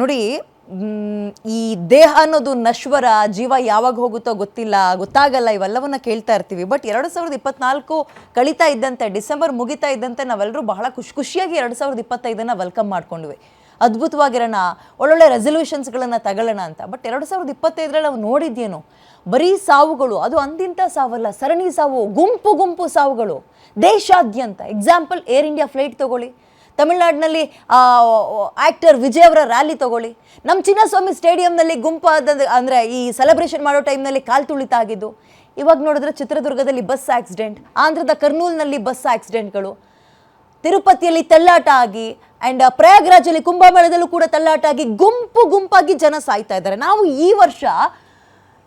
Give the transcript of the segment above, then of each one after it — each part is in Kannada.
ನೋಡಿ ಈ ದೇಹ ಅನ್ನೋದು ನಶ್ವರ, ಜೀವ ಯಾವಾಗ ಹೋಗುತ್ತೋ ಗೊತ್ತಿಲ್ಲ, ಗೊತ್ತಾಗಲ್ಲ, ಇವೆಲ್ಲವನ್ನ ಕೇಳ್ತಾ ಇರ್ತೀವಿ. ಬಟ್ 2024 ಕಳೀತಾ ಇದ್ದಂತೆ, ಡಿಸೆಂಬರ್ ಮುಗಿತಾ ಇದ್ದಂತೆ ನಾವೆಲ್ಲರೂ ಬಹಳ ಖುಷಿಯಾಗಿ 2025 ವೆಲ್ಕಮ್ ಮಾಡ್ಕೊಂಡ್ವಿ. ಅದ್ಭುತವಾಗಿರೋಣ, ಒಳ್ಳೊಳ್ಳೆ ರೆಸಲ್ಯೂಷನ್ಸ್ಗಳನ್ನು ತಗೊಳ್ಳೋಣ ಅಂತ. ಬಟ್ 2025 ನಾವು ನೋಡಿದ್ದೇನು, ಬರೀ ಸಾವುಗಳು. ಅದು ಅಂದಿಂಥ ಸಾವಲ್ಲ, ಸರಣಿ ಸಾವು, ಗುಂಪು ಸಾವುಗಳು ದೇಶಾದ್ಯಂತ. ಎಕ್ಸಾಂಪಲ್ ಏರ್ ಇಂಡಿಯಾ ಫ್ಲೈಟ್ ತಗೊಳ್ಳಿ, ತಮಿಳ್ನಾಡಿನಲ್ಲಿ ಆ್ಯಕ್ಟರ್ ವಿಜಯ್ ಅವರ ರ್ಯಾಲಿ ತಗೊಳ್ಳಿ, ನಮ್ಮ ಚಿನ್ನಸ್ವಾಮಿ ಸ್ಟೇಡಿಯಂನಲ್ಲಿ ಗುಂಪಾದ ಅಂದರೆ ಈ ಸೆಲೆಬ್ರೇಷನ್ ಮಾಡೋ ಟೈಮ್ನಲ್ಲಿ ಕಾಲು ತುಳಿತ ಆಗಿದ್ದು. ಇವಾಗ ನೋಡಿದ್ರೆ ಚಿತ್ರದುರ್ಗದಲ್ಲಿ ಬಸ್ ಆಕ್ಸಿಡೆಂಟ್, ಆಂಧ್ರದ ಕರ್ನೂಲ್ನಲ್ಲಿ ಬಸ್ ಆಕ್ಸಿಡೆಂಟ್ಗಳು, ತಿರುಪತಿಯಲ್ಲಿ ತಳ್ಳಾಟ ಆಗಿ, ಆ್ಯಂಡ್ ಪ್ರಯಾಗ್ರಾಜಲ್ಲಿ ಕುಂಭಮೇಳದಲ್ಲೂ ಕೂಡ ತಳ್ಳಾಟ ಆಗಿ ಗುಂಪಾಗಿ ಜನ ಸಾಯ್ತಾ ಇದ್ದಾರೆ. ನಾವು ಈ ವರ್ಷ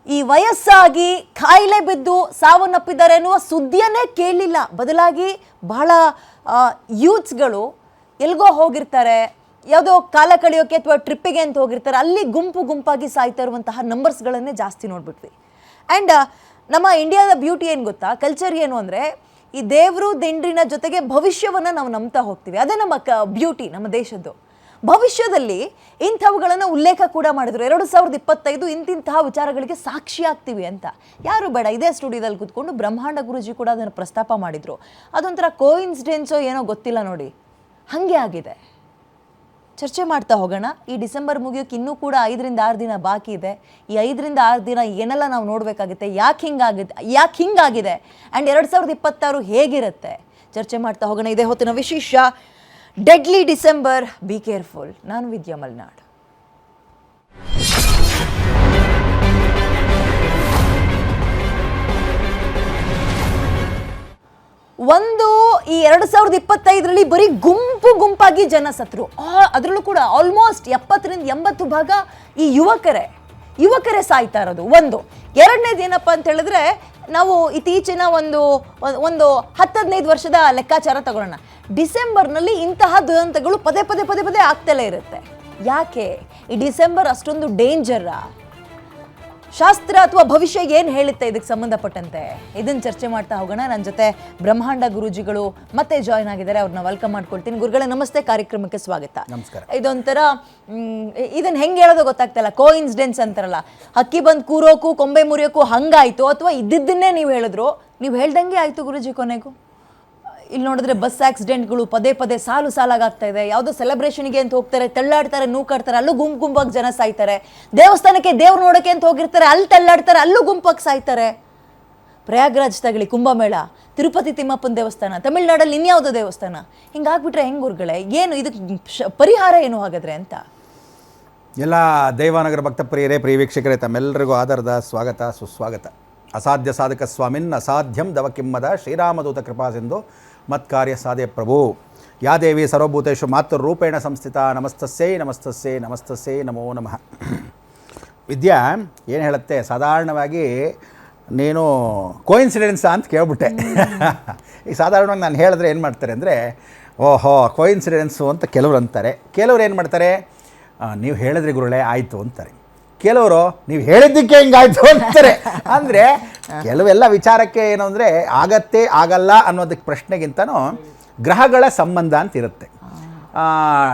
ಈ ವಯಸ್ಸಾಗಿ ಕಾಯಿಲೆ ಬಿದ್ದು ಸಾವನ್ನಪ್ಪಿದ್ದಾರೆ ಅನ್ನುವ ಸುದ್ದಿಯನ್ನೇ ಕೇಳಲಿಲ್ಲ. ಬದಲಾಗಿ ಬಹಳ ಯೂತ್ಸ್ಗಳು ಎಲ್ಗೋ ಹೋಗಿರ್ತಾರೆ, ಯಾವುದೋ ಕಾಲ ಕಳೆಯೋಕೆ ಅಥವಾ ಟ್ರಿಪ್ಪಿಗೆ ಅಂತ ಹೋಗಿರ್ತಾರೆ, ಅಲ್ಲಿ ಗುಂಪಾಗಿ ಸಾಯ್ತಾ ಇರುವಂತಹ ನಂಬರ್ಸ್ಗಳನ್ನೇ ಜಾಸ್ತಿ ನೋಡ್ಬಿಟ್ವಿ. ಆ್ಯಂಡ್ ನಮ್ಮ ಇಂಡಿಯಾದ ಬ್ಯೂಟಿ ಏನು ಗೊತ್ತಾ, ಕಲ್ಚರ್ ಏನು ಅಂದರೆ ಈ ದೇವರು ದಿಂಡ್ರಿನ ಜೊತೆಗೆ ಭವಿಷ್ಯವನ್ನು ನಾವು ನಂಬ್ತಾ ಹೋಗ್ತೀವಿ. ಅದೇ ನಮ್ಮ ಬ್ಯೂಟಿ, ನಮ್ಮ ದೇಶದ್ದು. ಭವಿಷ್ಯದಲ್ಲಿ ಇಂಥವುಗಳನ್ನು ಉಲ್ಲೇಖ ಕೂಡ ಮಾಡಿದ್ರು. 2025 ಇಂತಿಂತಹ ವಿಚಾರಗಳಿಗೆ ಸಾಕ್ಷಿ ಆಗ್ತೀವಿ ಅಂತ. ಯಾರು ಬೇಡ, ಇದೇ ಸ್ಟುಡಿಯೋದಲ್ಲಿ ಕೂತ್ಕೊಂಡು ಬ್ರಹ್ಮಾಂಡ ಗುರುಜಿ ಕೂಡ ಅದನ್ನು ಪ್ರಸ್ತಾಪ ಮಾಡಿದರು. ಅದೊಂಥರ ಕೋಇನ್ಸಿಡೆನ್ಸೋ ಏನೋ ಗೊತ್ತಿಲ್ಲ ನೋಡಿ, ಹಾಗೆ ಆಗಿದೆ. ಚರ್ಚೆ ಮಾಡ್ತಾ ಹೋಗೋಣ. ಈ ಡಿಸೆಂಬರ್ ಮುಗಿಯೋಕೆ ಇನ್ನೂ ಕೂಡ 5ರಿಂದ 6 ದಿನ ಬಾಕಿ ಇದೆ. ಈ 5ರಿಂದ 6 ದಿನ ಏನೆಲ್ಲ ನಾವು ನೋಡಬೇಕಾಗುತ್ತೆ, ಯಾಕೆ ಹಿಂಗಾಗಿದೆ ಆ್ಯಂಡ್ 2026 ಹೇಗಿರುತ್ತೆ, ಚರ್ಚೆ ಮಾಡ್ತಾ ಹೋಗೋಣ. ಇದೇ ಹೊತ್ತಿನ ವಿಶೇಷ ಡೆಡ್ಲಿ ಡಿಸೆಂಬರ್, ಬಿ ಕೇರ್ಫುಲ್. ನಾನು ವಿದ್ಯಾ ಮಲ್ನಾಡ್. ಒಂದು ಈ 2025 ಬರೀ ಗುಂಪಾಗಿ ಜನ ಸತ್ರು. ಅದರಲ್ಲೂ ಕೂಡ ಆಲ್ಮೋಸ್ಟ್ 70ರಿಂದ 80 ಭಾಗ ಈ ಯುವಕರೇ ಸಾಯ್ತಾ ಇರೋದು. ಒಂದು ಎರಡನೇದು ಏನಪ್ಪ ಅಂತ ಹೇಳಿದ್ರೆ, ನಾವು ಇತ್ತೀಚಿನ ಒಂದು 10-15 ವರ್ಷದ ಲೆಕ್ಕಾಚಾರ ತಗೊಳ್ಳೋಣ. ಡಿಸೆಂಬರ್ನಲ್ಲಿ ಇಂತಹ ದುರಂತಗಳು ಪದೇ ಆಗ್ತಲೇ ಇರುತ್ತೆ. ಯಾಕೆ ಈ ಡಿಸೆಂಬರ್ ಅಷ್ಟೊಂದು ಡೇಂಜರಾ? ಶಾಸ್ತ್ರ ಅಥವಾ ಭವಿಷ್ಯ ಏನು ಹೇಳುತ್ತೆ ಇದಕ್ಕೆ ಸಂಬಂಧಪಟ್ಟಂತೆ? ಇದನ್ನು ಚರ್ಚೆ ಮಾಡ್ತಾ ಹೋಗೋಣ. ನನ್ನ ಜೊತೆ ಬ್ರಹ್ಮಾಂಡ ಗುರೂಜಿಗಳು ಮತ್ತೆ ಜಾಯ್ನ್ ಆಗಿದ್ದಾರೆ, ಅವ್ರನ್ನ ವೆಲ್ಕಮ್ ಮಾಡ್ಕೊಳ್ತೀನಿ. ಗುರುಗಳೇ ನಮಸ್ತೆ, ಕಾರ್ಯಕ್ರಮಕ್ಕೆ ಸ್ವಾಗತ. ನಮಸ್ಕಾರ. ಇದೊಂಥರ ಇದನ್ನು ಹೆಂಗೆ ಹೇಳೋದು ಗೊತ್ತಾಗ್ತಲ್ಲ, ಕೋಇನ್ಸಿಡೆನ್ಸ್ ಅಂತಾರಲ್ಲ, ಹಕ್ಕಿ ಬಂದು ಕೂರೋಕು ಕೊಂಬೆ ಮುರಿಯೋಕು ಹಂಗಾಯ್ತು, ಅಥವಾ ಇದ್ದಿದ್ದನ್ನೇ ನೀವು ಹೇಳಿದ್ರು, ನೀವು ಹೇಳ್ದಂಗೆ ಆಯಿತು ಗುರೂಜಿ. ಕೊನೆಗೂ ಇಲ್ಲಿ ನೋಡಿದ್ರೆ ಬಸ್ ಆಕ್ಸಿಡೆಂಟ್ಗಳು ಪದೇ ಸಾಲಾಗ್ತಾ ಇದೆ. ಯಾವುದೋ ಸೆಲೆಬ್ರೇಷನ್ಗೆ ಅಂತ ಹೋಗ್ತಾರೆ, ತಳ್ಳಾಡ್ತಾರೆ, ನೂಕಾಡ್ತಾರೆ, ಅಲ್ಲೂ ಗುಂಪಾಗಿ ಜನ ಸಾಯ್ತಾರೆ. ದೇವಸ್ಥಾನಕ್ಕೆ ದೇವ್ರು ನೋಡೋಕೆ ಅಂತ ಹೋಗಿರ್ತಾರೆ, ಅಲ್ಲಿ ತಳ್ಳಾಡ್ತಾರೆ, ಅಲ್ಲೂ ಗುಂಪಾಗಿ ಸಾಯ್ತಾರೆ. ಪ್ರಯಾಗ್ರಾಜ್ ತಗಲಿ, ಕುಂಭಮೇಳ, ತಿರುಪತಿ ತಿಮ್ಮಪ್ಪನ ದೇವಸ್ಥಾನ, ತಮಿಳ್ನಾಡಲ್ಲಿ ಇನ್ಯಾವುದೋ ದೇವಸ್ಥಾನ, ಹಿಂಗಾಗ್ಬಿಟ್ರೆ ಹೆಂಗೆ ಗುರುಗಳೇ? ಏನು ಇದಕ್ಕೆ ಪರಿಹಾರ ಏನು ಹಾಗಾದ್ರೆ ಅಂತ? ಎಲ್ಲ ದೈವಾನಗರ ಭಕ್ತ ಪ್ರಿಯರೇ, ಪ್ರಿಯ ವೀಕ್ಷಕರೇ, ತಮ್ಮೆಲ್ಲರಿಗೂ ಆಧಾರದ ಸ್ವಾಗತ, ಸುಸ್ವಾಗತ. ಅಸಾಧ್ಯ ಸಾಧಕ ಸ್ವಾಮಿನ್ ಅಸಾಧ್ಯಂ ದವಕಿಮ್ಮದ ಶ್ರೀರಾಮದೂತ ಕೃಪಾಸಿಂಧು ಮತ್ಕಾರ್ಯ ಸಾಧೆ ಪ್ರಭು. ಯಾ ದೇವಿ ಸರ್ವಭೂತೇಷು ಮಾತೃರೂಪೇಣ ಸಂಸ್ಥಿತ. ನಮಸ್ತಸ್ಸೇ ನಮೋ ನಮಃ. ವಿದ್ಯಾ ಏನು ಹೇಳುತ್ತೆ, ಸಾಧಾರಣವಾಗಿ ನೀನು ಕೋಇನ್ಸಿಡೆನ್ಸಾ ಅಂತ ಕೇಳ್ಬಿಟ್ಟೆ. ಈಗ ಸಾಧಾರಣವಾಗಿ ನಾನು ಹೇಳಿದ್ರೆ ಏನು ಮಾಡ್ತಾರೆ ಅಂದರೆ, ಓಹೋ ಕೋಇನ್ಸಿಡೆನ್ಸು ಅಂತ ಕೆಲವರು ಅಂತಾರೆ. ಕೆಲವರು ಏನು ಮಾಡ್ತಾರೆ, ನೀವು ಹೇಳಿದ್ರಿ ಗುರುಳೆ ಆಯಿತು ಅಂತಾರೆ. ಕೆಲವರು ನೀವು ಹೇಳಿದ್ದಕ್ಕೆ ಹಿಂಗಾಯ್ತು ಅಂತಾರೆ. ಅಂದರೆ ಕೆಲವೆಲ್ಲ ವಿಚಾರಕ್ಕೆ ಏನು ಅಂದರೆ, ಆಗತ್ತೆ ಆಗಲ್ಲ ಅನ್ನೋದಕ್ಕೆ ಪ್ರಶ್ನೆಗಿಂತನೂ ಗ್ರಹಗಳ ಸಂಬಂಧ ಅಂತ ಇರುತ್ತೆ.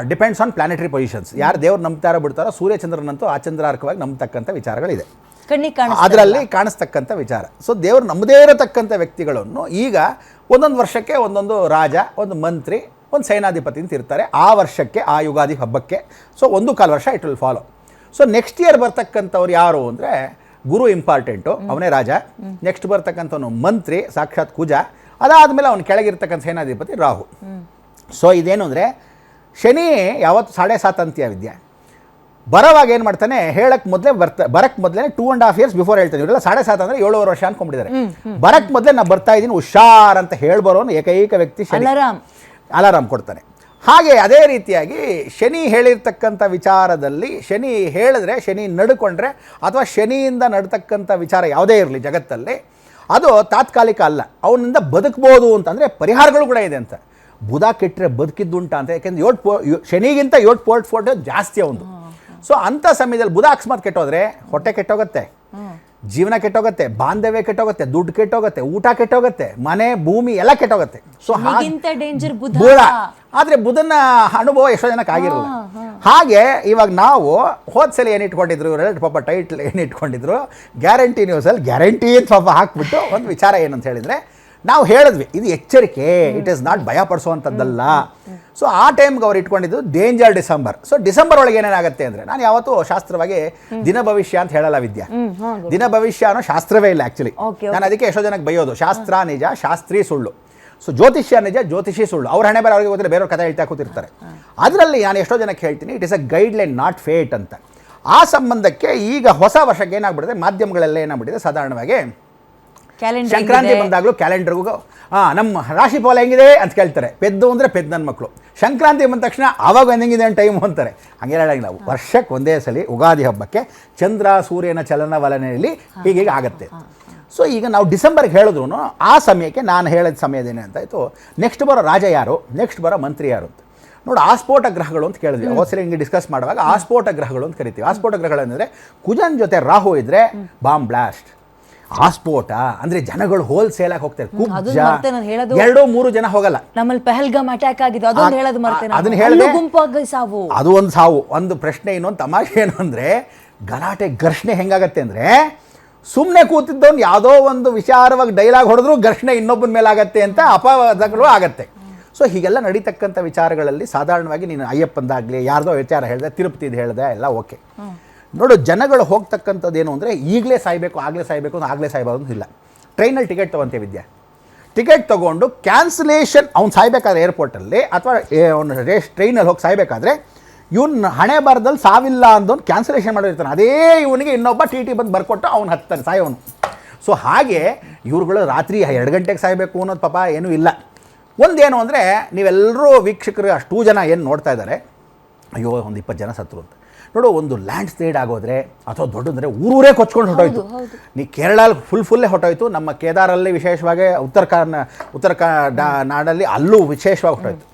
Depends on planetary positions. ಯಾರು ದೇವ್ರು ನಂಬ್ತಾರೋ ಬಿಡ್ತಾರೋ, ಸೂರ್ಯಚಂದ್ರನಂತೂ ಆಚಂದ್ರಾರ್ಕವಾಗಿ ನಂಬತಕ್ಕಂಥ ವಿಚಾರಗಳಿದೆ, ಅದರಲ್ಲಿ ಕಾಣಿಸ್ತಕ್ಕಂಥ ವಿಚಾರ. ಸೊ ದೇವ್ರು ನಮ್ಮದೇ ಇರತಕ್ಕಂಥ ವ್ಯಕ್ತಿಗಳನ್ನು ಈಗ ಒಂದೊಂದು ವರ್ಷಕ್ಕೆ ಒಂದೊಂದು ರಾಜ, ಒಂದು ಮಂತ್ರಿ, ಒಂದು ಸೇನಾಧಿಪತಿ ಅಂತ ಇರ್ತಾರೆ. ಆ ವರ್ಷಕ್ಕೆ, ಆ ಯುಗಾದಿ ಹಬ್ಬಕ್ಕೆ. ಸೊ 1.25 ವರ್ಷ it will follow. So next year ಬರ್ತಕ್ಕಂಥವ್ರು ಯಾರು ಅಂದರೆ, ಗುರು ಇಂಪಾರ್ಟೆಂಟು, ಅವನೇ ರಾಜ. ನೆಕ್ಸ್ಟ್ ಬರ್ತಕ್ಕಂಥವನು ಮಂತ್ರಿ, ಸಾಕ್ಷಾತ್ ಕುಜ. ಅದಾದಮೇಲೆ ಅವನು ಕೆಳಗಿರ್ತಕ್ಕಂಥ ಸೇನಾಧಿಪತಿ ರಾಹು. ಸೊ ಇದೇನು ಅಂದರೆ, ಶನಿ ಯಾವತ್ತು 7.5 ಅಂತ್ಯ ವಿದ್ಯೆ. ಬರೋವಾಗ ಏನು ಮಾಡ್ತಾನೆ, ಹೇಳಕ್ಕೆ ಮೊದಲೇ ಬರಕ್ಕೆ ಮೊದಲೇ 2.5 years ಬಿಫೋರ್ ಹೇಳ್ತಾನೆ. ಇವರೆಲ್ಲ 7.5 ಅಂದರೆ 7.5 ವರ್ಷ ಅಂದ್ಕೊಂಡಿದ್ದಾರೆ. ಬರಕ್ಕೆ ಮೊದಲೇ ನಾನು ಬರ್ತಾ ಇದ್ದೀನಿ ಹುಷಾರ್ ಅಂತ ಹೇಳ್ಬರೋನು ಏಕೈಕ ವ್ಯಕ್ತಿ ಶನಿ. ಅಲಾರಾಮ್ ಕೊಡ್ತಾನೆ. ಹಾಗೆ ಅದೇ ರೀತಿಯಾಗಿ ಶನಿ ಹೇಳಿರ್ತಕ್ಕಂಥ ವಿಚಾರದಲ್ಲಿ, ಶನಿ ಹೇಳಿದ್ರೆ, ಶನಿ ನಡ್ಕೊಂಡ್ರೆ, ಅಥವಾ ಶನಿಯಿಂದ ನಡ್ತಕ್ಕಂಥ ವಿಚಾರ ಯಾವುದೇ ಇರಲಿ ಜಗತ್ತಲ್ಲಿ, ಅದು ತಾತ್ಕಾಲಿಕ ಅಲ್ಲ, ಅವನಿಂದ ಬದುಕ್ಬೋದು ಅಂತಂದರೆ ಪರಿಹಾರಗಳು ಕೂಡ ಇದೆ ಅಂತ. ಬುಧ ಕೆಟ್ಟರೆ ಬದುಕಿದ್ದುಂಟ ಅಂತ. ಯಾಕೆಂದರೆ ಶನಿಗಿಂತ 8 ಪೋರ್ಟ್ಫೋಲಿಯೋ ಜಾಸ್ತಿ ಅವನು. ಸೊ ಅಂಥ ಸಮಯದಲ್ಲಿ ಬುಧ ಅಕಸ್ಮಾತ್ ಕೆಟ್ಟೋದ್ರೆ ಹೊಟ್ಟೆ ಕೆಟ್ಟೋಗುತ್ತೆ, ಜೀವನ ಕೆಟ್ಟೋಗುತ್ತೆ, ಬಾಂಧವ್ಯ ಕೆಟ್ಟೋಗುತ್ತೆ, ದುಡ್ಡು ಕೆಟ್ಟೋಗುತ್ತೆ, ಊಟ ಕೆಟ್ಟೋಗುತ್ತೆ, ಮನೆ ಭೂಮಿ ಎಲ್ಲ ಕೆಟ್ಟೋಗುತ್ತೆ. ಸೊ ಡೇಂಜರ್ ಬುಧ, ಆದರೆ ಬುಧನ ಅನುಭವ ಎಷ್ಟೋ ಜನಕ್ಕೆ ಆಗಿರಲ್ಲ. ಹಾಗೆ ಇವಾಗ ನಾವು ಹೋದ್ಸಲ ಏನು ಇಟ್ಕೊಂಡಿದ್ರು ಇವರೆಲ್ಲ ಪಾಪ ಟೈಟ್ಲ್ ಏನು ಇಟ್ಕೊಂಡಿದ್ರು, ಗ್ಯಾರಂಟಿ ನ್ಯೂಸಲ್ಲಿ ಗ್ಯಾರಂಟಿ ಅಂತ ಪಾಪ ಹಾಕ್ಬಿಟ್ಟು ಒಂದು ವಿಚಾರ ಏನಂತ ಹೇಳಿದರೆ, ನಾವು ಹೇಳಿದ್ವಿ ಇದು ಎಚ್ಚರಿಕೆ, ಇಟ್ ಈಸ್ ನಾಟ್ ಭಯ ಪಡಿಸುವಂಥದ್ದಲ್ಲ. ಸೊ ಆ ಟೈಮ್ಗೆ ಅವ್ರು ಇಟ್ಕೊಂಡಿದ್ದು ಡೇಂಜರ್ ಡಿಸೆಂಬರ್. ಸೊ ಡಿಸೆಂಬರ್ ಒಳಗೆ ಏನೇನಾಗುತ್ತೆ ಅಂದರೆ, ನಾನು ಯಾವತ್ತೂ ಶಾಸ್ತ್ರವಾಗಿ ದಿನ ಭವಿಷ್ಯ ಅಂತ ಹೇಳಲ್ಲ ವಿದ್ಯಾ. ದಿನ ಭವಿಷ್ಯ ಅನ್ನೋ ಶಾಸ್ತ್ರವೇ ಇಲ್ಲ ಆ್ಯಕ್ಚುಲಿ. ನಾನು ಅದಕ್ಕೆ ಎಷ್ಟೋ ಜನಕ್ಕೆ ಬೈಯೋದು, ಶಾಸ್ತ್ರ ನಿಜ, ಶಾಸ್ತ್ರೀ ಸುಳ್ಳು. ಸೊ ಜ್ಯೋತಿಷ್ಯ ನಿಜ, ಜ್ಯೋತಿಷಿ ಸುಳ್ಳು. ಅವ್ರ ಹಣೆ ಬೇರೆ ಅವ್ರಿಗೆ ಗೊತ್ತಿಲ್ಲ, ಬೇರೆಯವ್ರ ಕಥೆ ಹೇಳ್ತಾ ಕೂತಿರ್ತಾರೆ. ಅದರಲ್ಲಿ ನಾನು ಎಷ್ಟೋ ಜನಕ್ಕೆ ಹೇಳ್ತೀನಿ, it is a guideline not fate ಅಂತ. ಆ ಸಂಬಂಧಕ್ಕೆ ಈಗ ಹೊಸ ವರ್ಷಕ್ಕೆ ಏನಾಗ್ಬಿಟ್ಟಿದೆ, ಮಾಧ್ಯಮಗಳೆಲ್ಲ ಏನಾಗ್ಬಿಟ್ಟಿದೆ, ಸಾಧಾರಣವಾಗಿ ಸಂಕ್ರಾಂತಿ ಬಂದಾಗಲೂ ಕ್ಯಾಲೆಂಡರ್ಗೂ ನಮ್ಮ ರಾಶಿ ಫಲ ಹೆಂಗಿದೆ ಅಂತ ಕೇಳ್ತಾರೆ. ಪೆದ್ದು ಅಂದರೆ ಪೆದ್ದು ನನ್ನ ಮಕ್ಕಳು. ಸಂಕ್ರಾಂತಿ ಬಂದ ತಕ್ಷಣ ಅವಾಗ ಹೆಂಗಿದೆ ಟೈಮು ಅಂತಾರೆ. ಹಂಗೆ ಹೇಳಂಗಿಲ್ಲ. ವರ್ಷಕ್ಕೆ ಒಂದೇ ಸಲ ಯುಗಾದಿ ಹಬ್ಬಕ್ಕೆ ಚಂದ್ರ ಸೂರ್ಯನ ಚಲನವಲನೆಯಲ್ಲಿ ಹೀಗೆ ಆಗುತ್ತೆ. ಸೊ ಈಗ ನಾವು ಡಿಸೆಂಬರ್ಗೆ ಹೇಳಿದ್ರು ಆ ಸಮಯಕ್ಕೆ ನಾನು ಹೇಳಿದ ಸಮಯದೇನೆ ಅಂತಾಯಿತು, ನೆಕ್ಸ್ಟ್ ಬರೋ ರಾಜ ಯಾರು, ನೆಕ್ಸ್ಟ್ ಬರೋ ಮಂತ್ರಿ ಯಾರು ಅಂತ ನೋಡಿ. ಆಸ್ಫೋಟ ಗ್ರಹಗಳು ಅಂತ ಕೇಳಿದ್ವಿ ಅವಸರ ಹಿಂಗೆ ಡಿಸ್ಕಸ್ ಮಾಡುವಾಗ. ಆಸ್ಫೋಟ ಗ್ರಹಗಳು ಅಂತ ಕರಿತೀವಿ. ಆಸ್ಫೋಟ ಗ್ರಹಗಳು ಅಂದರೆ ಕುಜನ್ ಜೊತೆ ರಾಹು ಇದ್ದರೆ ಬಾಂಬ್ ಬ್ಲಾಸ್ಟ್. ಆಸ್ಫೋಟ ಅಂದರೆ ಜನಗಳು ಹೋಲ್ಸೇಲಾಗಿ ಹೋಗ್ತಾರೆ. ಕುಬ್ಜ 2-3 ಜನ ಹೋಗಲ್ಲ. ನಮ್ಮಲ್ಲಿ ಪಹಲ್ಗಾಮ್ ಅಟ್ಯಾಕ್ ಆಗಿದೆ, ಅದನ್ನ ಹೇಳಿದ್ರೆ ಸಾವು, ಅದು ಒಂದು ಸಾವು. ಒಂದು ಪ್ರಶ್ನೆ, ಇನ್ನೊಂದು ತಮಾಷೆ ಏನು ಅಂದರೆ, ಗಲಾಟೆ ಘರ್ಷಣೆ ಹೆಂಗಾಗತ್ತೆ ಅಂದರೆ, ಸುಮ್ಮನೆ ಕೂತಿದ್ದವನು ಯಾವುದೋ ಒಂದು ವಿಚಾರವಾಗಿ ಡೈಲಾಗ್ ಹೊಡೆದ್ರು ಘರ್ಷಣೆ ಇನ್ನೊಬ್ಬನ ಮೇಲೆ ಆಗತ್ತೆ ಅಂತ ಅಪವಾದಗಳು ಆಗತ್ತೆ. ಸೊ ಹೀಗೆಲ್ಲ ನಡೀತಕ್ಕಂಥ ವಿಚಾರಗಳಲ್ಲಿ ಸಾಧಾರಣವಾಗಿ ನೀನು ಅಯ್ಯಪ್ಪಂದಾಗಲಿ ಯಾರ್ದೋ ವಿಚಾರ ಹೇಳಿದೆ, ತಿರುಪತಿದು ಹೇಳಿದೆ, ಎಲ್ಲ ಓಕೆ. ನೋಡು, ಜನಗಳು ಹೋಗ್ತಕ್ಕಂಥದ್ದು ಏನು ಅಂದರೆ, ಈಗಲೇ ಸಾಯಬೇಕು, ಆಗಲೇ ಸಾಯಬೇಕು, ಆಗಲೇ ಸಾಯ್ಬೋದು ಇಲ್ಲ. ಟ್ರೈನಲ್ಲಿ ಟಿಕೆಟ್ ತೊಗೊತೀವಿ ವಿದ್ಯಾ. ಟಿಕೆಟ್ ತೊಗೊಂಡು ಕ್ಯಾನ್ಸಲೇಷನ್, ಅವ್ನು ಸಾಯ್ಬೇಕಾದ್ರೆ ಏರ್ಪೋರ್ಟಲ್ಲಿ ಅಥವಾ ಅವ್ನು ಟ್ರೈನಲ್ಲಿ ಹೋಗಿ ಸಾಯ್ಬೇಕಾದ್ರೆ, ಇವನು ಹಣೆ ಬರದಲ್ಲಿ ಸಾವಿಲ್ಲ ಅಂದವನು ಕ್ಯಾನ್ಸಲೇಷನ್ ಮಾಡಿರ್ತಾನೆ. ಅದೇ ಇವನಿಗೆ ಇನ್ನೊಬ್ಬ ಟಿ ಬಂದು ಬರ್ಕೊಟ್ಟು ಅವ್ನು ಹತ್ತಾನೆ ಸಾಯೋನು. ಸೊ ಹಾಗೆ ಇವ್ರುಗಳು ರಾತ್ರಿ 2 ಗಂಟೆಗೆ ಸಾಯಬೇಕು ಅನ್ನೋದು ಪಾಪ ಏನೂ ಇಲ್ಲ. ಒಂದೇನು ಅಂದರೆ, ನೀವೆಲ್ಲರೂ ವೀಕ್ಷಕರು ಅಷ್ಟೂ ಜನ ಏನು ನೋಡ್ತಾ ಇದ್ದಾರೆ, ಅಯ್ಯೋ ಒಂದು 20 ಜನ ಸತ್ರು ಅಂತ. ನೋಡು, ಒಂದು ಲ್ಯಾಂಡ್ ಸ್ಲೈಡ್ ಆಗೋದ್ರೆ ಅಥವಾ ದೊಡ್ಡಂದರೆ ಊರೂರೇ ಕೊಚ್ಕೊಂಡು ಹೊಟ್ಟೋಯ್ತು. ನೀ ಕೇರಳಲ್ಲಿ ಫುಲ್ಲೇ ಹೊಟ್ಟೋಯ್ತು. ನಮ್ಮ ಕೇದಾರಲ್ಲಿ ವಿಶೇಷವಾಗಿ ಉತ್ತರ ನಾಡಲ್ಲಿ ಅಲ್ಲೂ ವಿಶೇಷವಾಗಿ ಹೊಟ್ಟೋಯ್ತು.